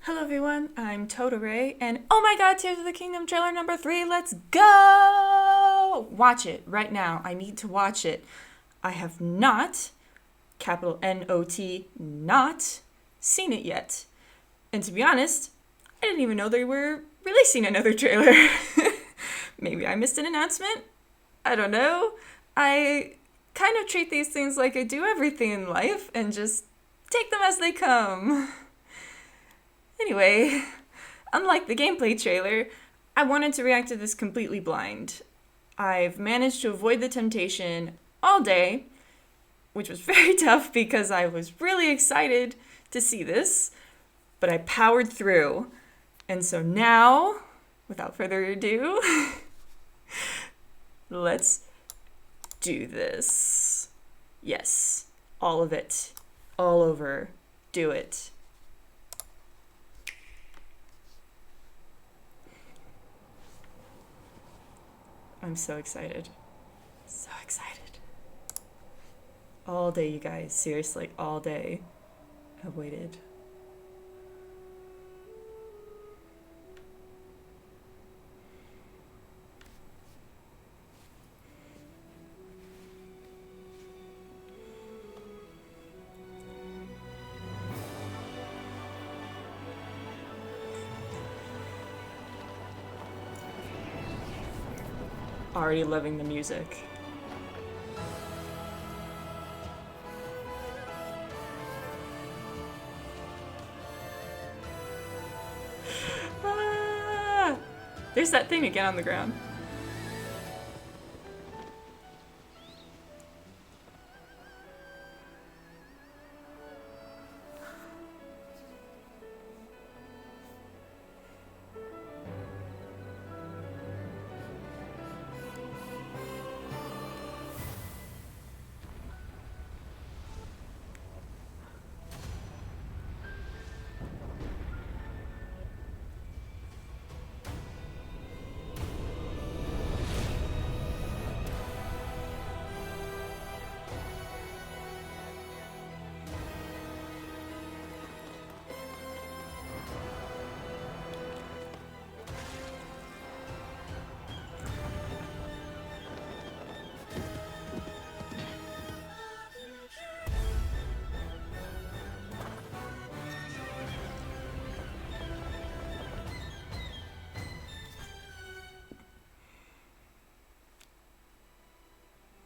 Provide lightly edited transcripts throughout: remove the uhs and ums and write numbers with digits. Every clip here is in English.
Hello everyone, I'm Totore, and oh my god, Tears of the Kingdom trailer number 3, let's go! Watch it right now. I need to watch it. I have not, capital N-O-T, not seen it yet. And to be honest, I didn't even know they were releasing another trailer. Maybe I missed an announcement? I don't know. I kind of treat these things like I do everything in life and just take them as they come. Anyway, unlike the gameplay trailer, I wanted to react to this completely blind. I've managed to avoid the temptation all day, which was very tough because I was really excited to see this, but I powered through. And so now, without further ado, let's do this. Yes, all of it, all over, do it. I'm so excited. So excited. All day, you guys. Seriously, all day. I've waited. Already loving the music. Ah, there's that thing again on the ground.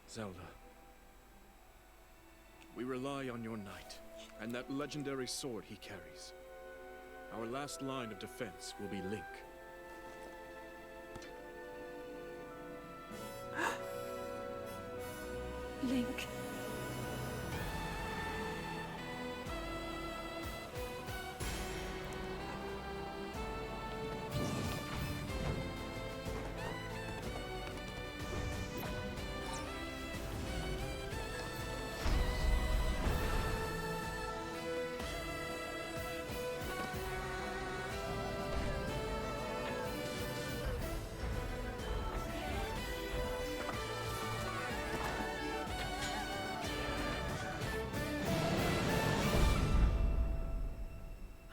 Zelda, we rely on your knight, and that legendary sword he carries. Our last line of defense will be Link. Link.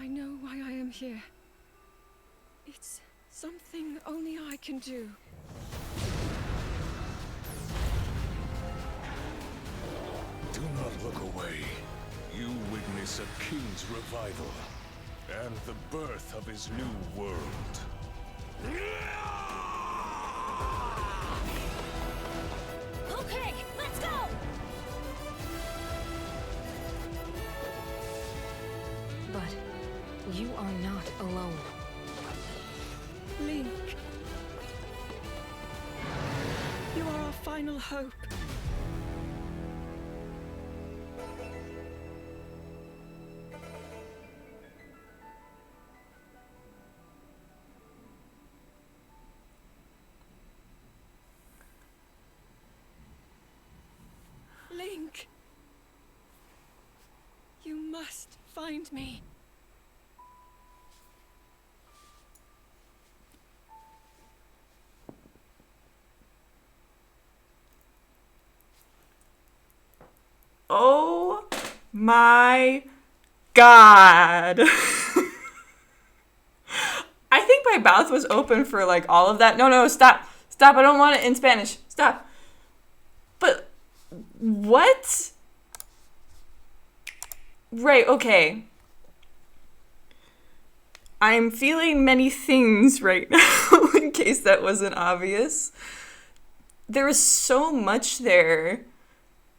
I know why I am here. It's something only I can do. Do not look away. You witness a king's revival and the birth of his new world. Okay, let's go! But you are not alone. Link. You are our final hope. Link. You must find me. Oh my god. mouth was open for like all of that. No, stop. Stop. I don't want it in Spanish. Stop. But what? Right, okay. I'm feeling many things right now, in case that wasn't obvious. There is so much there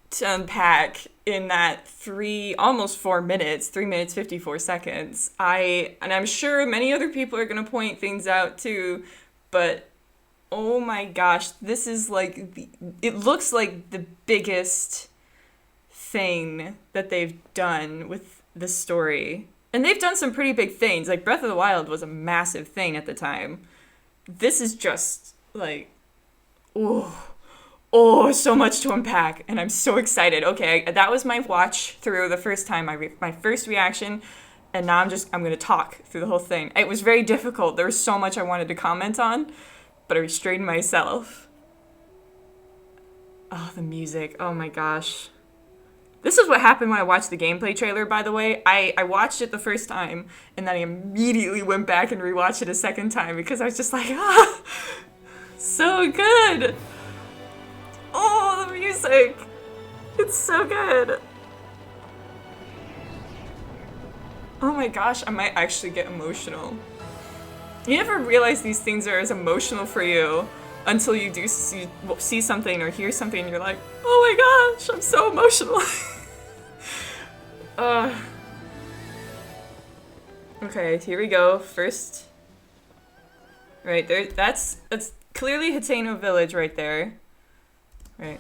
to unpack in that almost 4 minutes, 3 minutes, 54 seconds. And I'm sure many other people are going to point things out too, but oh my gosh, this is like, it looks like the biggest thing that they've done with the story. And they've done some pretty big things. Like, Breath of the Wild was a massive thing at the time. This is just, like, so much to unpack. And I'm so excited. Okay, that was my watch through the first time, my first reaction. And now I'm going to talk through the whole thing. It was very difficult. There was so much I wanted to comment on, but I restrained myself. Oh, the music. Oh my gosh. This is what happened when I watched the gameplay trailer, by the way. I watched it the first time, and then I immediately went back and rewatched it a second time because I was just like, so good. Oh, the music. It's so good. Oh my gosh, I might actually get emotional. You never realize these things are as emotional for you until you do see something or hear something and you're like, oh my gosh, I'm so emotional. Okay, here we go. First, right there, that's clearly Hateno Village right there. Right.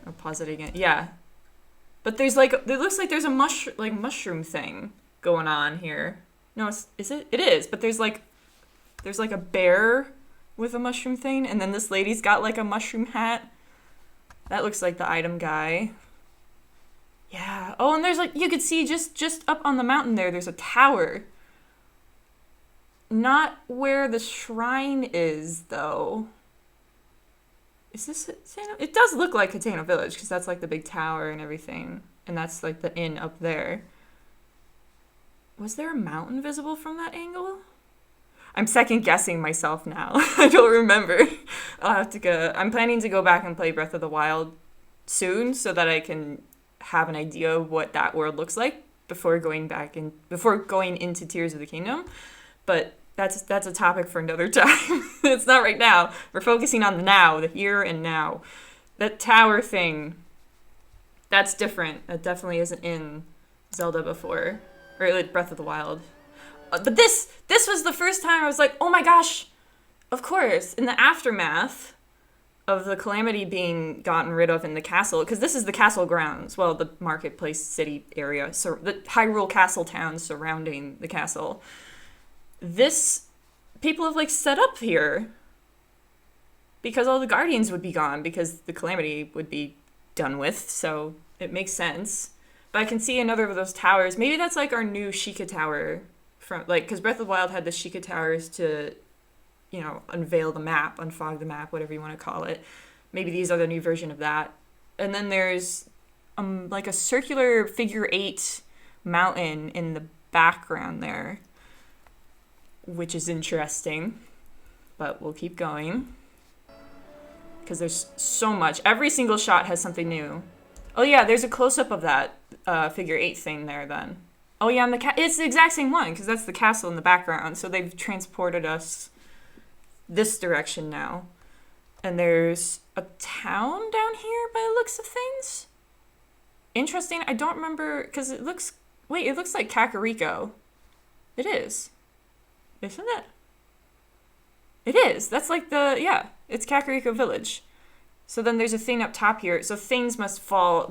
I'll pause it again. Yeah. But there's like, it looks like there's a mushroom thing going on here. No, is it? It is, but there's like a bear with a mushroom thing, and then this lady's got like a mushroom hat. That looks like the item guy. Yeah. Oh, and there's like, you could see just up on the mountain there's a tower. Not where the shrine is, though. Is this Hateno? It does look like Hateno Village, because that's like the big tower and everything. And that's like the inn up there. Was there a mountain visible from that angle? I'm second guessing myself now. I don't remember. I'll have to go. I'm planning to go back and play Breath of the Wild soon so that I can have an idea of what that world looks like before going into Tears of the Kingdom. But that's a topic for another time. It's not right now. We're focusing on the now, the here and now. That tower thing, that's different. That definitely isn't in Zelda before. Or like Breath of the Wild. But this was the first time I was like, oh my gosh, of course, in the aftermath of the calamity being gotten rid of in the castle, because this is the castle grounds, well, the marketplace city area, so the Hyrule Castle town surrounding the castle. People have like set up here because all the guardians would be gone because the calamity would be done with, so it makes sense. But I can see another of those towers. Maybe that's like our new Sheikah Tower. Because Breath of the Wild had the Sheikah Towers to, unveil the map, unfog the map, whatever you want to call it. Maybe these are the new version of that. And then there's like a circular figure 8 mountain in the background there, which is interesting. But we'll keep going because there's so much. Every single shot has something new. Oh yeah, there's a close-up of that figure 8 thing there then. Oh yeah, and it's the exact same one, because that's the castle in the background, so they've transported us this direction now. And there's a town down here by the looks of things. Interesting, I don't remember, because it looks like Kakariko. It is. Isn't it? It is, that's like it's Kakariko Village. So then there's a thing up top here. So things must fall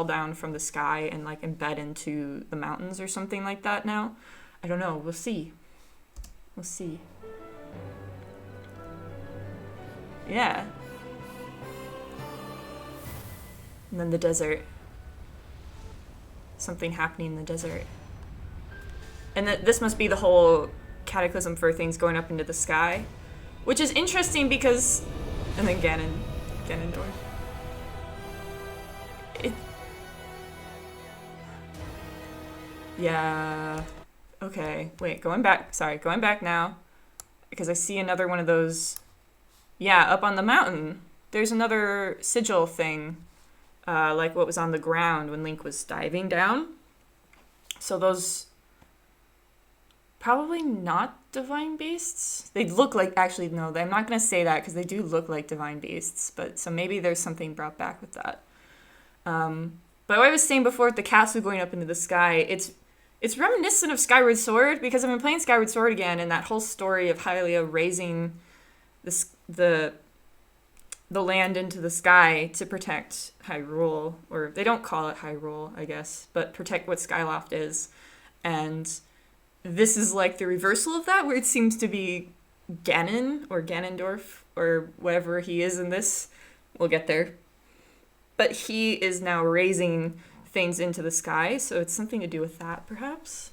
down from the sky and like embed into the mountains or something like that now. I don't know. We'll see. We'll see. Yeah. And then the desert. Something happening in the desert. And this must be the whole cataclysm for things going up into the sky. Which is interesting because... And then Ganondorf. Yeah. Okay, wait, going back now. Because I see another one of those. Yeah, up on the mountain. There's another sigil thing. Like what was on the ground when Link was diving down. So those... Probably not divine beasts. They look like... Actually, no, I'm not going to say that because they do look like divine beasts. But so maybe there's something brought back with that. But what I was saying before with the castle going up into the sky, it's reminiscent of Skyward Sword because I've been playing Skyward Sword again, and that whole story of Hylia raising the land into the sky to protect Hyrule, or they don't call it Hyrule, I guess, but protect what Skyloft is. And this is like the reversal of that, where it seems to be Ganon or Ganondorf or whatever he is in this. We'll get there. But he is now raising things into the sky, so it's something to do with that, perhaps?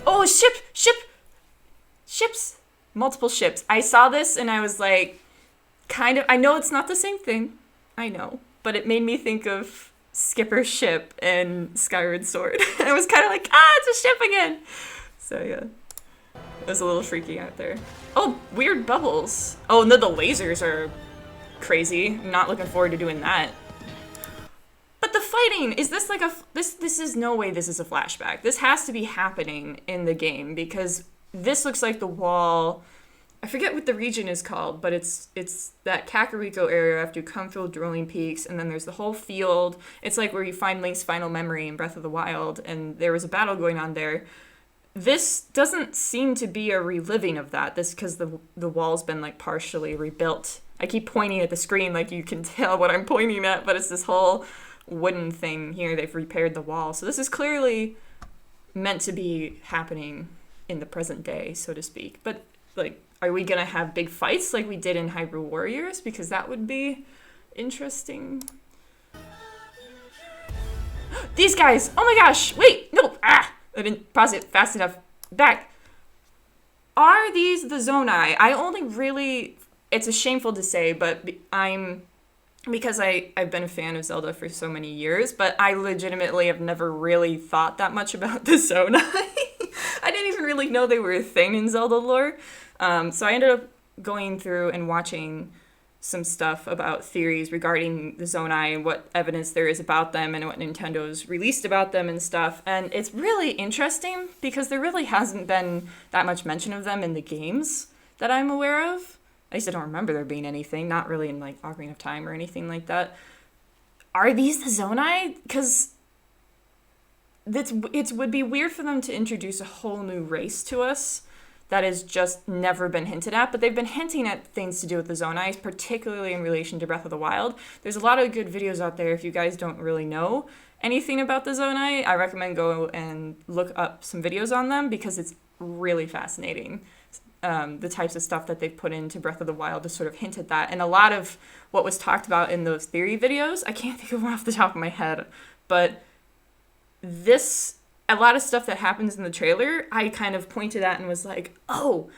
Oh, ships! Multiple ships. I saw this and I was like, kind of, I know it's not the same thing, I know, but it made me think of Skipper's ship and Skyward Sword. I was kind of like, it's a ship again! So yeah, it was a little freaky out there. Oh, weird bubbles. Oh, no, the lasers are crazy. I'm not looking forward to doing that. But the fighting, is this like this is no way this is a flashback. This has to be happening in the game because this looks like the wall. I forget what the region is called, but it's that Kakariko area after you come through Drooling Peaks, and then there's the whole field. It's like where you find Link's final memory in Breath of the Wild, and there was a battle going on there. This doesn't seem to be a reliving of that. This because the wall's been like partially rebuilt. I keep pointing at the screen like you can tell what I'm pointing at, but it's this whole wooden thing here. They've repaired the wall. So this is clearly meant to be happening in the present day, so to speak. But like, are we gonna have big fights like we did in Hyrule Warriors? Because that would be interesting. These guys! Oh my gosh! Wait! No! I didn't pause it fast enough. Back. Are these the Zonai? I only really... It's a shameful to say, but because I've been a fan of Zelda for so many years, but I legitimately have never really thought that much about the Zonai. I didn't even really know they were a thing in Zelda lore. So I ended up going through and watching some stuff about theories regarding the Zonai and what evidence there is about them and what Nintendo's released about them and stuff. And it's really interesting because there really hasn't been that much mention of them in the games that I'm aware of. At least I don't remember there being anything, not really in like Ocarina of Time or anything like that. Are these the Zonai? Because it would be weird for them to introduce a whole new race to us that has just never been hinted at, but they've been hinting at things to do with the Zonai, particularly in relation to Breath of the Wild. There's a lot of good videos out there if you guys don't really know anything about the Zonai. I recommend go and look up some videos on them because it's really fascinating. The types of stuff that they've put into Breath of the Wild to sort of hint at that. And a lot of what was talked about in those theory videos, I can't think of one off the top of my head, but a lot of stuff that happens in the trailer, I kind of pointed at and was like, oh,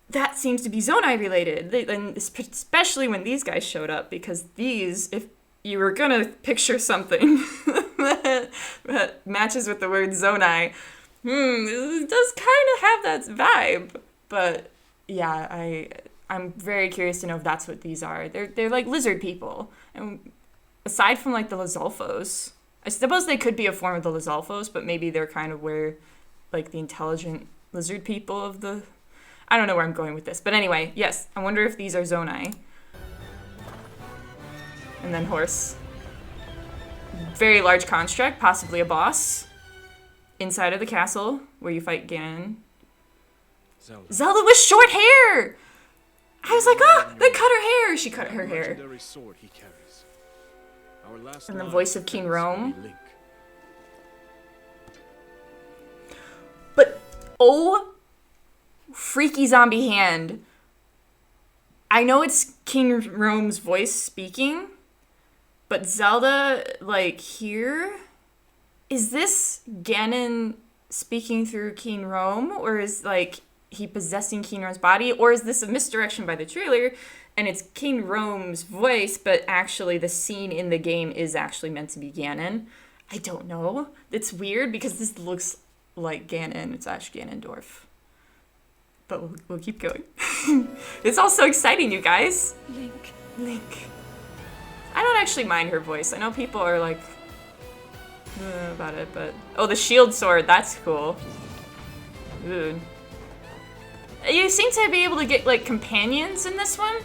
that seems to be Zonai related. And especially when these guys showed up, because these, if you were going to picture something that matches with the word Zonai, it does kind of have that vibe. But yeah, I'm very curious to know if that's what these are. They're like lizard people. And aside from like the Lizalfos, I suppose they could be a form of the Lizalfos, but maybe they're kind of where, like, the intelligent lizard people of the... I don't know where I'm going with this. But anyway, yes, I wonder if these are Zonai. And then horse. Very large construct, possibly a boss. Inside of the castle, where you fight Ganon. Zelda with short hair! I was like, they cut her hair! She cut her hair. Legendary sword he carries. Our last And the line voice of of King defense will Rome. be Link. But, oh, freaky zombie hand. I know it's King Rome's voice speaking, but Zelda, like, here? Is this Ganon speaking through King Rome? Or is, like, he possessing King Rome's body? Or is this a misdirection by the trailer, and it's King Rome's voice, but actually the scene in the game is actually meant to be Ganon? I don't know. It's weird because this looks like Ganon. It's Ash Ganondorf. But we'll keep going. It's all so exciting, you guys. Link. I don't actually mind her voice. I know people are like about it, but oh, the shield sword. That's cool. Ooh. You seem to be able to get like companions in this one.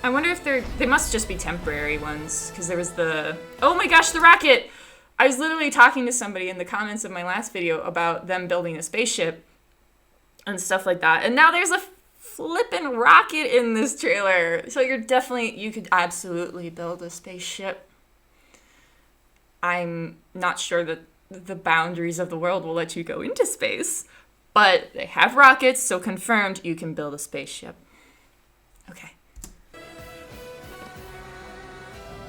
I wonder if they must just be temporary ones, because there was oh my gosh, the rocket! I was literally talking to somebody in the comments of my last video about them building a spaceship and stuff like that, and now there's a flippin' rocket in this trailer. So you could absolutely build a spaceship. I'm not sure that the boundaries of the world will let you go into space, but they have rockets, so confirmed you can build a spaceship. Okay.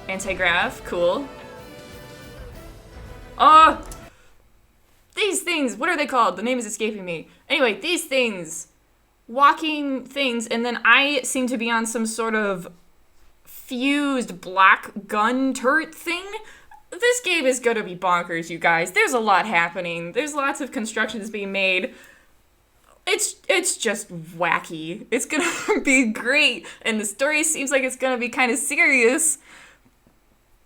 Anti-grav, cool. Oh! These things, what are they called? The name is escaping me. Anyway, these things. Walking things, and then I seem to be on some sort of fused black gun turret thing. This game is gonna be bonkers, you guys. There's a lot happening. There's lots of constructions being made. It's just wacky. It's gonna be great, and the story seems like it's gonna be kind of serious.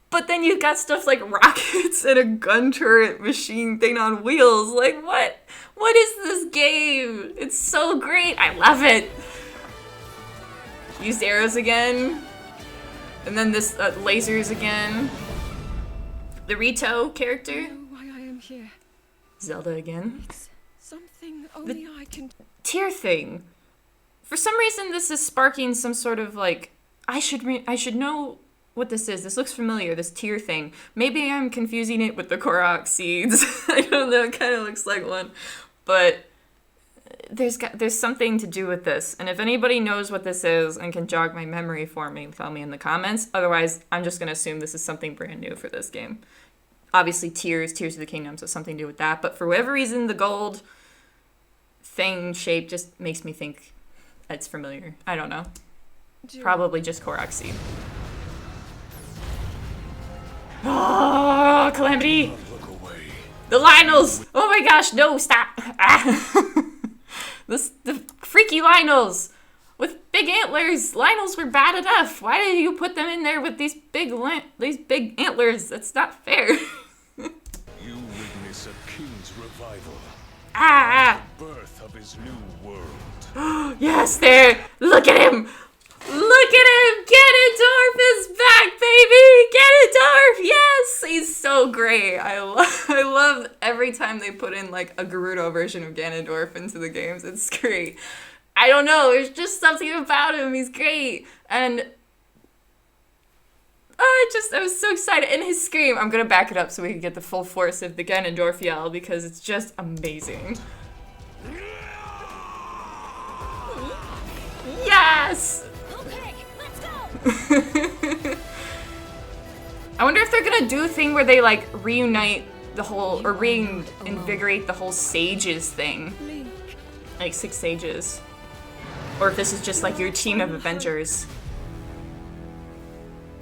But then you've got stuff like rockets and a gun turret machine thing on wheels. Like, what? What is this game? It's so great. I love it. Used arrows again. And then this lasers again. The Rito character. I know why I am here. Zelda again. It's something only I can. Tear thing. For some reason, this is sparking some sort of like, I should know what this is. This looks familiar, this tear thing. Maybe I'm confusing it with the Korok seeds. I don't know, it kind of looks like one. But there's something to do with this. And if anybody knows what this is and can jog my memory for me, tell me in the comments. Otherwise, I'm just going to assume this is something brand new for this game. Obviously, Tears of the Kingdom, so something to do with that. But for whatever reason, the gold thing shape just makes me think it's familiar. I don't know. Probably just Korok seed. Oh, Calamity! Look away. The Lynels! Oh my gosh, no, stop! Ah. The freaky Lynels! With big antlers! Lynels were bad enough! Why did you put them in there with these big antlers? That's not fair. You witness a king's revival. Ah! The birth of his new world. Yes, there! Look at him! Look at him! Ganondorf is back, baby! Ganondorf! Yes! He's so great. I love every time they put in like a Gerudo version of Ganondorf into the games. It's great. I don't know, there's just something about him. He's great. And I was so excited. And his scream, I'm gonna back it up so we can get the full force of the Ganondorf yell because it's just amazing. Yes! Okay, let's go! I wonder if they're gonna do a thing where they like reunite the whole, or reinvigorate the whole sages thing. Link. Like 6 sages. Or if this is just like your team of Avengers.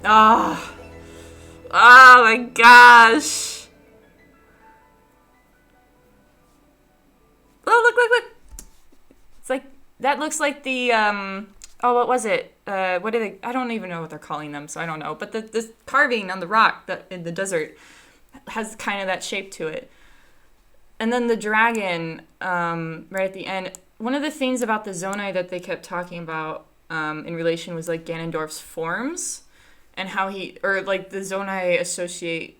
Oh. Oh my gosh. Oh, look. It's like, that looks like the, oh, what was it? What are they? I don't even know what they're calling them, so I don't know. But the carving on the rock that in the desert has kind of that shape to it. And then the dragon, right at the end. One of the things about the Zonai that they kept talking about in relation was like Ganondorf's forms and how like the Zonai associate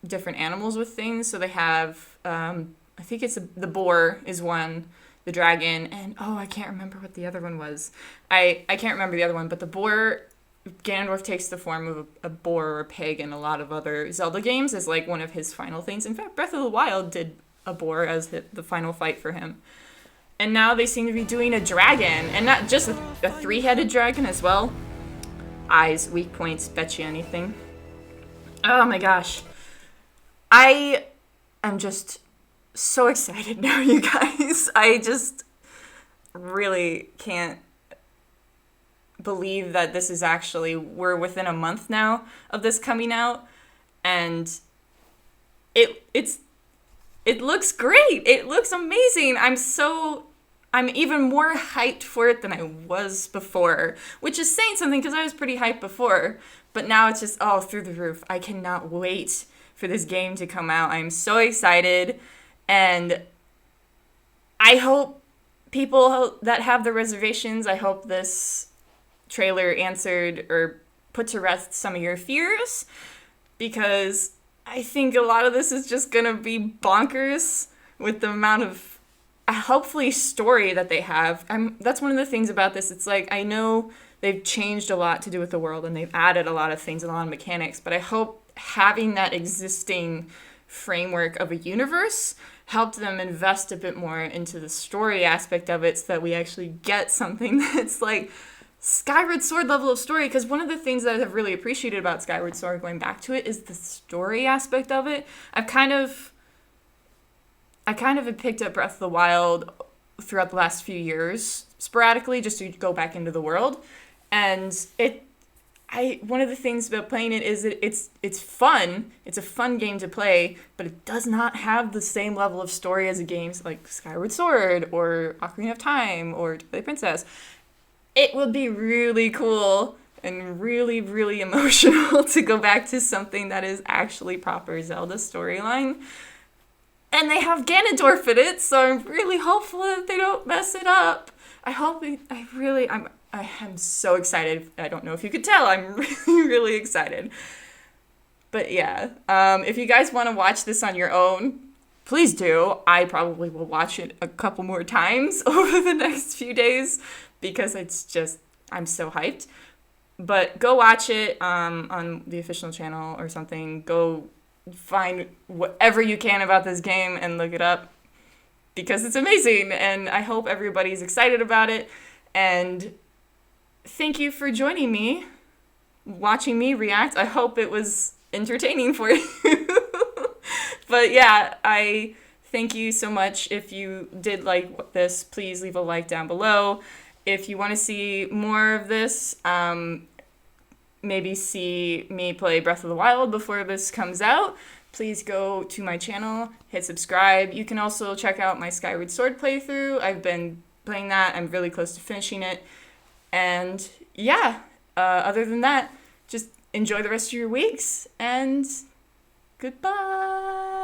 different animals with things. So they have, I think it's the boar is one, the dragon, and I can't remember what the other one was. I can't remember the other one, but the boar, Ganondorf takes the form of a boar or a pig in a lot of other Zelda games as like one of his final things. In fact, Breath of the Wild did a boar as the final fight for him. And now they seem to be doing a dragon, and not just a 3-headed dragon as well. Eyes, weak points, bet you anything. Oh my gosh. I am just so excited now, you guys. I just really can't believe that this is actually, we're within a month now of this coming out, and it looks great. It looks amazing. I'm even more hyped for it than I was before, which is saying something because I was pretty hyped before, but now it's just all through the roof. I cannot wait for this game to come out. I'm so excited, and I hope people that have the reservations, I hope this trailer answered or put to rest some of your fears, because I think a lot of this is just gonna be bonkers with the amount of hopefully story that they have. That's one of the things about this. It's like, I know they've changed a lot to do with the world and they've added a lot of things, a lot of mechanics, but I hope having that existing framework of a universe helped them invest a bit more into the story aspect of it so that we actually get something that's like Skyward Sword level of story. Because one of the things that I've really appreciated about Skyward Sword, going back to it, is the story aspect of it. I kind of have picked up Breath of the Wild throughout the last few years sporadically just to go back into the world, and one of the things about playing it is that it's fun. It's a fun game to play, but it does not have the same level of story as a games like Skyward Sword or Ocarina of Time or Twilight Princess. It would be really cool and really, really emotional to go back to something that is actually proper Zelda storyline. And they have Ganondorf in it, so I'm really hopeful that they don't mess it up. I'm so excited. I don't know if you could tell. I'm really, really excited. But yeah, if you guys want to watch this on your own, please do. I probably will watch it a couple more times over the next few days because I'm so hyped. But go watch it on the official channel or something. Go find whatever you can about this game and look it up because it's amazing. And I hope everybody's excited about it. And thank you for joining me, watching me react. I hope it was entertaining for you. But yeah, I thank you so much. If you did like this, please leave a like down below. If you want to see more of this, maybe see me play Breath of the Wild before this comes out, please go to my channel, hit subscribe. You can also check out my Skyward Sword playthrough. I've been playing that. I'm really close to finishing it. And yeah, other than that, just enjoy the rest of your weeks and goodbye.